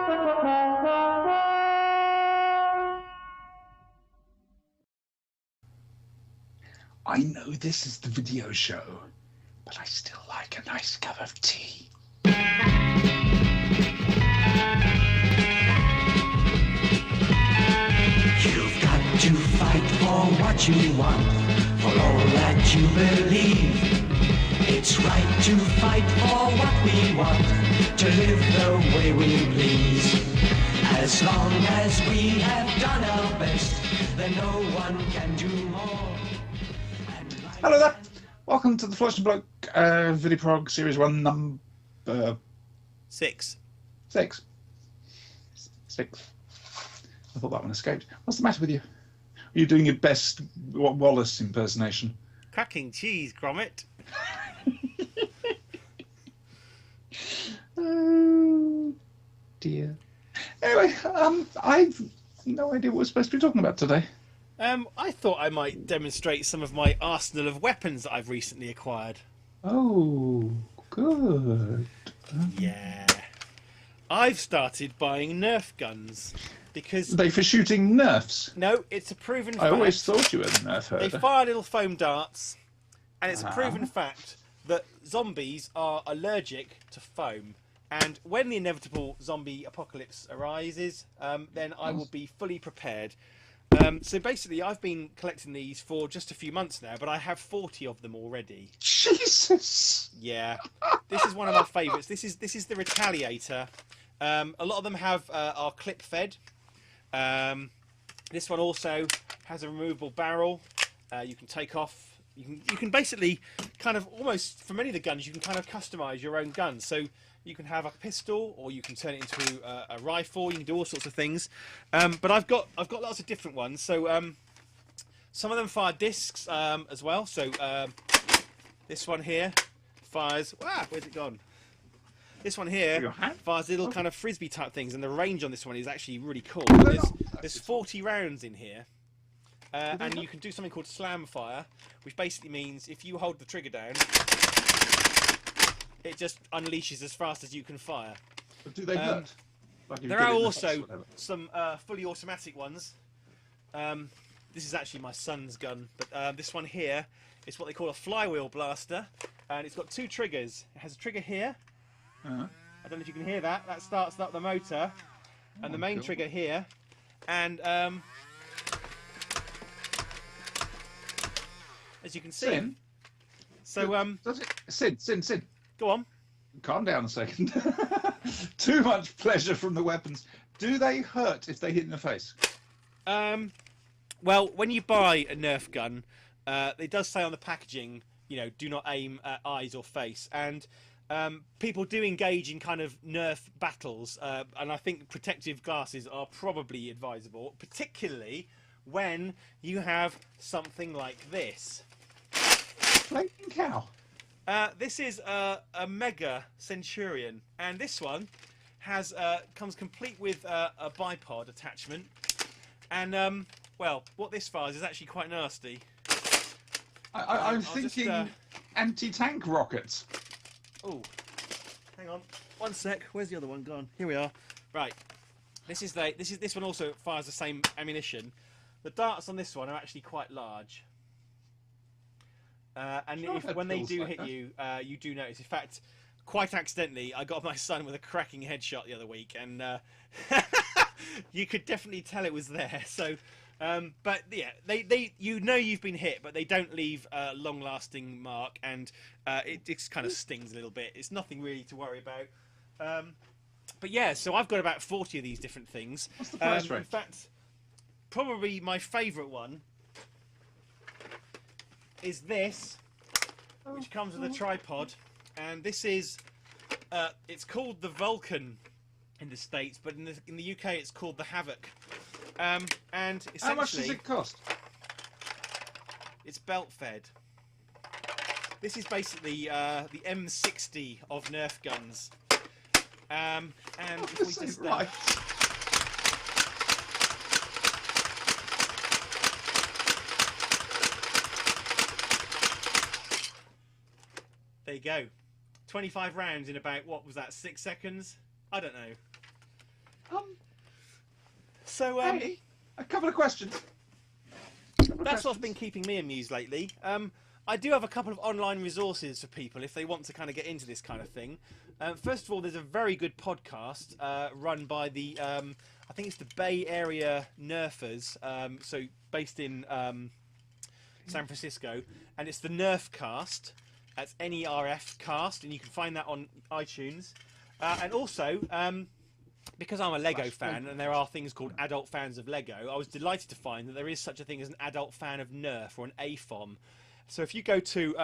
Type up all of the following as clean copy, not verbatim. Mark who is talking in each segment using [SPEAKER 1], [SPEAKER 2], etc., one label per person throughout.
[SPEAKER 1] I know this is the video show, but I still like a nice cup of tea.
[SPEAKER 2] You've got to fight for what you want, for all that you believe. It's right to fight for what we want, to live the way we please. As long as we have done our best, then no one can do more.
[SPEAKER 1] Hello there. Welcome to the Flush and Bloke VidiProg Series 1 number
[SPEAKER 3] 6.
[SPEAKER 1] 6. I thought that one escaped. What's the matter with you? Are you doing your best Wallace impersonation?
[SPEAKER 3] Cracking cheese, Gromit.
[SPEAKER 1] Oh dear. Anyway, I've no idea what we're supposed to be talking about today.
[SPEAKER 3] I thought I might demonstrate some of my arsenal of weapons that I've recently acquired.
[SPEAKER 1] Oh, good.
[SPEAKER 3] Yeah. I've started buying Nerf guns because...
[SPEAKER 1] Are they for shooting Nerfs?
[SPEAKER 3] No, it's a proven fact.
[SPEAKER 1] I always thought you were a Nerf herder.
[SPEAKER 3] They fire little foam darts, and it's a proven fact that zombies are allergic to foam. And when the inevitable zombie apocalypse arises, then I will be fully prepared. So basically, I've been collecting these for just a few months now, but I have 40 of them already.
[SPEAKER 1] Jesus!
[SPEAKER 3] Yeah, this is one of my favourites. This is the Retaliator. A lot of them are clip fed. This one also has a removable barrel. You can take off. You can basically kind of almost for many of the guns you can kind of customise your own gun. So you can have a pistol, or you can turn it into a rifle. You can do all sorts of things. But I've got lots of different ones. So some of them fire discs as well. So this one here fires. Wow, where's it gone? This one here fires little kind of frisbee type things, and the range on this one is actually really cool. There's 40 rounds in here. And you can do something called slam fire, which basically means if you hold the trigger down, it just unleashes as fast as you can fire.
[SPEAKER 1] But do they hurt? Like
[SPEAKER 3] there are also some fully automatic ones. This is actually my son's gun, but this one here is what they call a flywheel blaster, and it's got 2 triggers. It has a trigger here. I don't know if you can hear that. That starts up the motor, and the main trigger here, and as you can see.
[SPEAKER 1] Sin?
[SPEAKER 3] So
[SPEAKER 1] Sin.
[SPEAKER 3] Go on.
[SPEAKER 1] Calm down a second. Too much pleasure from the weapons. Do they hurt if they hit in the face?
[SPEAKER 3] Well, when you buy a Nerf gun, it does say on the packaging, you know, do not aim at eyes or face. And people do engage in kind of Nerf battles, and I think protective glasses are probably advisable, particularly when you have something like this.
[SPEAKER 1] Flaming cow.
[SPEAKER 3] This is a Mega Centurion, and this one has comes complete with a bipod attachment. And well, what this fires is actually quite nasty.
[SPEAKER 1] I'm thinking anti-tank rockets.
[SPEAKER 3] Oh, hang on, one sec. Where's the other one gone? Here we are. Right, this one also fires the same ammunition. The darts on this one are actually quite large. And when they do hit you, you do notice. In fact, quite accidentally, I got my son with a cracking headshot the other week, and you could definitely tell it was there. So, but yeah, they you know you've been hit, but they don't leave a long-lasting mark, and it just kind of stings a little bit. It's nothing really to worry about. But yeah, so I've got about 40 of these different things.
[SPEAKER 1] What's the price range?
[SPEAKER 3] In fact, probably my favourite one is this, which comes with a tripod, and this is it's called the Vulcan in the States, but in the UK it's called the Havoc. And essentially,
[SPEAKER 1] how much does it cost?
[SPEAKER 3] It's belt fed. This is basically the M60 of Nerf guns. And if we just
[SPEAKER 1] right.
[SPEAKER 3] There you go. 25 rounds in about, what was that, 6 seconds? I don't know. So
[SPEAKER 1] Hey, a couple of questions.
[SPEAKER 3] that's what's been keeping me amused lately. I do have a couple of online resources for people if they want to kind of get into this kind of thing. First of all, there's a very good podcast run by the, I think it's the Bay Area Nerfers, so based in San Francisco, and it's the Nerf Cast. That's NERF Cast, and you can find that on iTunes. And also, because I'm a Lego fan, and there are things called adult fans of Lego, I was delighted to find that there is such a thing as an adult fan of Nerf, or an AFOM. So if you go to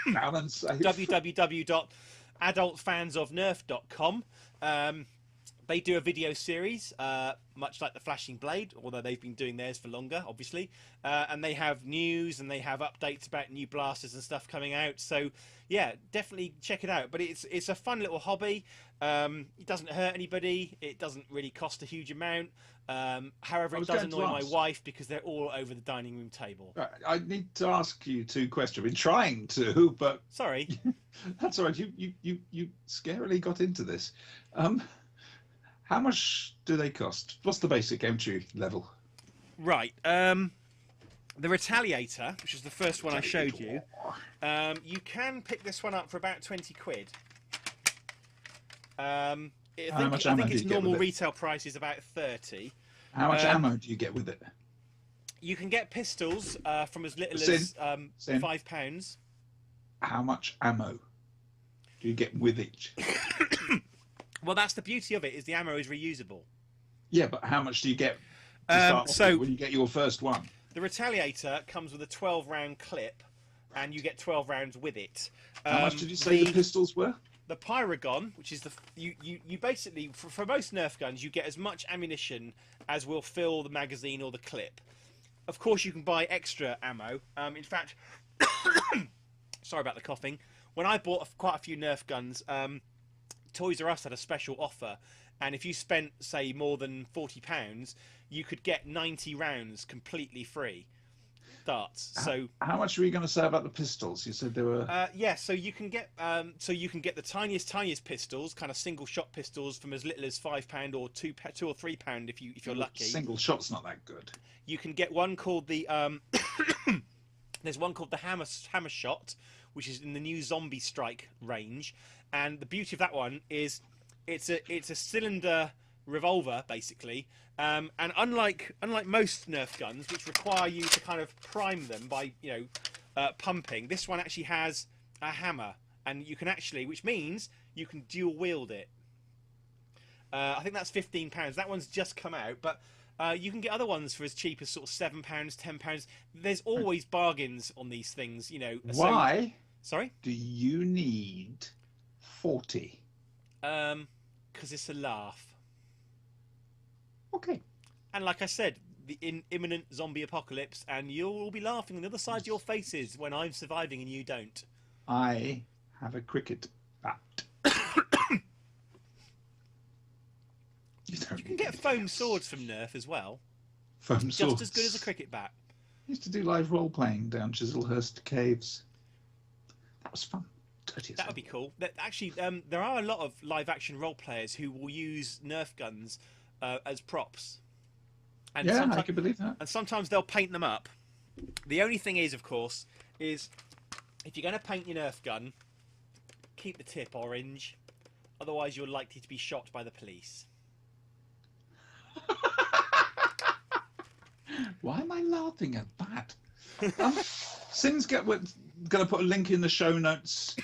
[SPEAKER 3] www.adultfansofnerf.com, they do a video series, much like the Flashing Blade, although they've been doing theirs for longer, obviously. And they have news and they have updates about new blasters and stuff coming out. So, yeah, definitely check it out. But it's a fun little hobby. It doesn't hurt anybody. It doesn't really cost a huge amount. However, it does annoy my wife because they're all over the dining room table.
[SPEAKER 1] I need to ask you two questions. I've been trying to, but
[SPEAKER 3] sorry.
[SPEAKER 1] That's all right. You scarily got into this. How much do they cost? What's the basic entry level?
[SPEAKER 3] Right. The Retaliator, which is the first one I showed you, you can pick this one up for about 20 quid. I think its normal retail price is about 30.
[SPEAKER 1] How much ammo do you get with it?
[SPEAKER 3] You can get pistols from as little as £5.
[SPEAKER 1] How much ammo do you get with each?
[SPEAKER 3] Well, that's the beauty of it, is the ammo is reusable.
[SPEAKER 1] Yeah, but how much do you get when you get your first one?
[SPEAKER 3] The Retaliator comes with a 12-round clip, and you get 12 rounds with it.
[SPEAKER 1] How much did you say the pistols were?
[SPEAKER 3] The Pyragon, which is you basically, for most Nerf guns, you get as much ammunition as will fill the magazine or the clip. Of course, you can buy extra ammo. In fact, sorry about the coughing. When I bought quite a few Nerf guns, Toys R Us had a special offer, and if you spent, say, more than £40, you could get 90 rounds completely free. Darts. So
[SPEAKER 1] how much were you going to say about the pistols? You said there were.
[SPEAKER 3] Yeah, so you can get the tiniest pistols, kind of single shot pistols, from as little as £5 or £2 or £3 if you're lucky.
[SPEAKER 1] Single shot's not that good.
[SPEAKER 3] You can get one called the there's one called the hammer shot, which is in the new Zombie Strike range, and the beauty of that one is it's a cylinder revolver basically, and unlike most Nerf guns, which require you to kind of prime them by pumping, this one actually has a hammer, and you can actually, which means you can dual wield it. I think that's £15. That one's just come out, but you can get other ones for as cheap as sort of £7, £10. There's always bargains on these things,
[SPEAKER 1] Why?
[SPEAKER 3] Sorry?
[SPEAKER 1] Do you need 40?
[SPEAKER 3] Because it's a laugh.
[SPEAKER 1] Okay.
[SPEAKER 3] And like I said, the imminent zombie apocalypse, and you'll all be laughing on the other side of your faces when I'm surviving and you don't.
[SPEAKER 1] I have a cricket bat.
[SPEAKER 3] You can get foam swords from Nerf as well.
[SPEAKER 1] Foam swords.
[SPEAKER 3] Just as good as a cricket bat.
[SPEAKER 1] I used to do live role playing down Chislehurst Caves. That was fun.
[SPEAKER 3] That would be cool. Actually, there are a lot of live action role players who will use Nerf guns as props. And
[SPEAKER 1] yeah, I can believe that.
[SPEAKER 3] And sometimes they'll paint them up. The only thing is, of course, is if you're going to paint your Nerf gun, keep the tip orange. Otherwise, you're likely to be shot by the police.
[SPEAKER 1] Why am I laughing at that? Sin's going to put a link in the show notes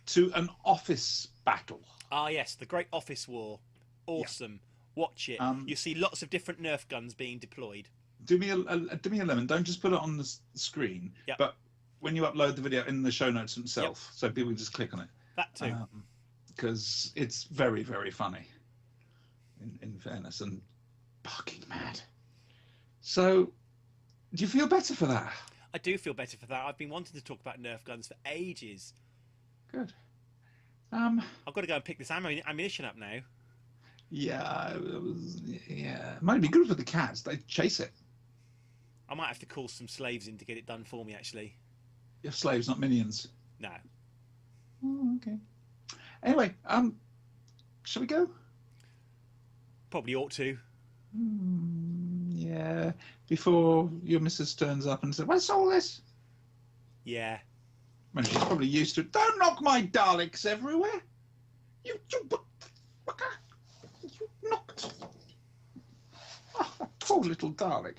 [SPEAKER 1] to an office battle.
[SPEAKER 3] Ah, yes, the Great Office War. Awesome. Yeah. Watch it. You see lots of different Nerf guns being deployed.
[SPEAKER 1] Do me a lemon. Don't just put it on the screen.
[SPEAKER 3] Yep.
[SPEAKER 1] But when you upload the video in the show notes themselves, so people can just click on it.
[SPEAKER 3] That too.
[SPEAKER 1] Because it's very, very funny. In fairness, and fucking mad. So, do you feel better for that?
[SPEAKER 3] I do feel better for that. I've been wanting to talk about Nerf guns for ages.
[SPEAKER 1] Good.
[SPEAKER 3] I've got to go and pick this ammunition up now.
[SPEAKER 1] Yeah, it might be good for the cats. They chase it.
[SPEAKER 3] I might have to call some slaves in to get it done for me, actually.
[SPEAKER 1] You're slaves, not minions.
[SPEAKER 3] No.
[SPEAKER 1] Oh, okay. Anyway, shall we go?
[SPEAKER 3] Probably ought to.
[SPEAKER 1] Yeah. Before your missus turns up and says, "What's all this?"
[SPEAKER 3] Yeah.
[SPEAKER 1] When she's probably used to it. Don't knock my Daleks everywhere. You knocked. Oh, that poor little Dalek.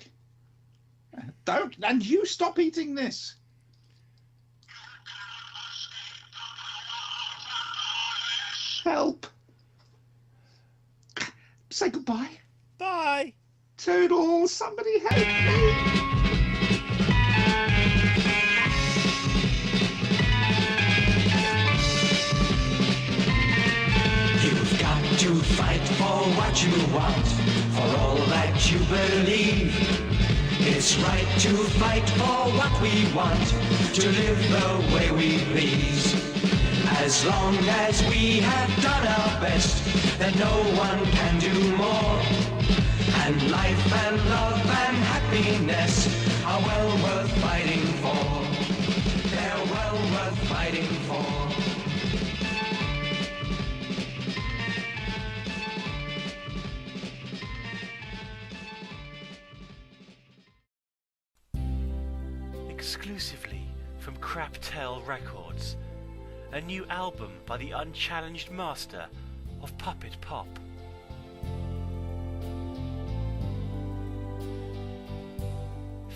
[SPEAKER 1] Don't, and you stop eating this. Help. Say goodbye.
[SPEAKER 3] Bye.
[SPEAKER 1] Toodles, somebody help me.
[SPEAKER 2] You've got to fight for what you want, for all that you believe. It's right to fight for what we want, to live the way we please. As long as we have done our best, then no one can do more. And life and love and happiness are well worth fighting for. They're well worth fighting for.
[SPEAKER 4] Exclusively from Craptail Records, a new album by the unchallenged master of puppet pop.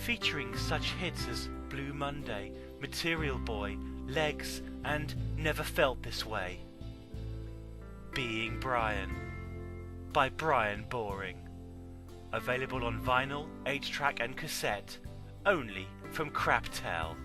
[SPEAKER 4] Featuring such hits as Blue Monday, Material Boy, Legs, and Never Felt This Way. Being Brian by Brian Boring. Available on vinyl, 8-track and cassette, only from Craptail.